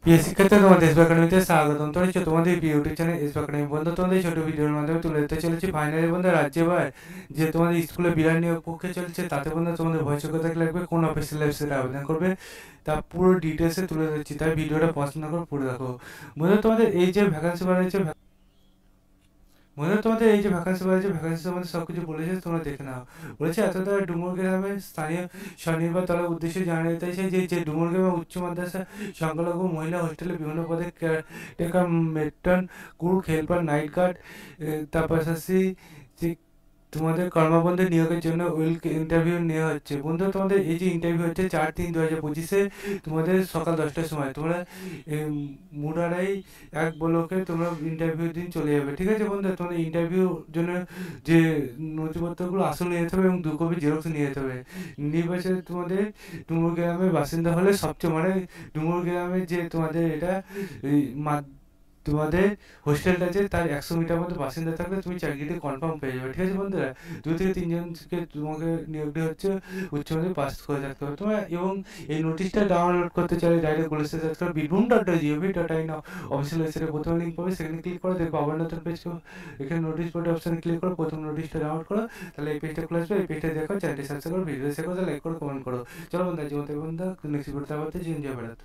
প্রিয় শিক্ষার্থী, তোমাদের এসবি একাডেমিতে স্বাগতম। তো হচ্ছে তোমাদের ইউটিউব চ্যানেল এসবি একাডেমি বন্ধু, তোমাদের ছোট ভিডিওর মাধ্যমে তুলে দিতে চলেছি ফাইনালি বন্ধু রাজ্যে বা যে তোমাদের স্কুলে বিরাট নিয়োগ পরীক্ষা চলছে, তাতে বন্ধু তোমাদের ভয় যোগ্যতা লাগবে, কোন অফিসিয়াল ওয়েবসাইটে আবেদন করবে, তা পুরো ডিটেলসে তুলে দিচ্ছি। তাই ভিডিওটা পছন্দ করে পুরো দেখো বন্ধু। তোমাদের এই যে ভ্যাকান্সি বার হয়েছে মনে হয় তোমাদের এই যে ভ্যাকান্সি বার হয়েছে, ভ্যাকান্সি সম্বন্ধে সব কিছু বলেছে, তোমরা দেখে নাও। বলেছে এত দ্বারা ডুমুর গ্রামের স্থানীয় স্বনির্ভর দলের উদ্দেশ্যে জানিয়ে দিতে চাই যে ডুমুর গ্রামে উচ্চ মাদ্রাসা সংখ্যালঘু মহিলা হোস্টেলে বিভিন্ন পদে caretaker, matron, cook, helper, night guard, তার পাশাপাশি যে তোমাদের কর্মবন্ধে নিয়োগের জন্য ইন্টারভিউ নেওয়া হচ্ছে বন্ধু। তোমাদের এই যে ইন্টারভিউ হচ্ছে 4/3/2025 তোমাদের সকাল 10টার সময় তোমরা মুরারাই এক ব্লকে তোমরা ইন্টারভিউ দিন চলে যাবে, ঠিক আছে বন্ধু। তোমাদের ইন্টারভিউর জন্য যে নথিপত্রগুলো আসল নিয়ে যেতে হবে এবং 2 কপি জেরক্স নিয়ে যেতে হবে। নির্বাচনে তোমাদের ডুমুর গ্রামের বাসিন্দা হলে সবচেয়ে মানে ডুমুর গ্রামে যে তোমাদের এটা এই তোমাদের হোস্টেলটা আছে তার 100 মিটার মধ্যে বাসিন্দা থাকলে তুমি চাকরিতে কনফার্ম পেয়ে যাবে, ঠিক আছে বন্ধুরা। 2 থেকে 3 জনকে তোমাকে নিয়োগ দেওয়া হচ্ছে, উচ্চ মাধ্যমিক পাস করে থাকতে হবে তোমার। এবং এই নোটিশটা ডাউনলোড করতে চাইলে ডাইরেক্ট গুগলে সার্চ করো বীরভূম.gov.in অফিসিয়াল ওয়েবসাইটে প্রথমে লিঙ্ক পাবে, সেখানে ক্লিক করো, দেখো আবার নতুন পেজ, এখানে নোটিশ বোর্ড অপশানে ক্লিক করো, প্রথম নোটিশটা ডাউনলোড করো, তাহলে এই পেজটা খুলে আসবে। এই পেজটা দেখো, চ্যানেলটি সাবস্ক্রাইব করো, ভিডিও শেয়ার করো, লাইক করো, কমেন্ট করো। চলো বন্ধু, জীবন বন্ধু নেক্সট ভিডিওতে আবার জয় ভারত।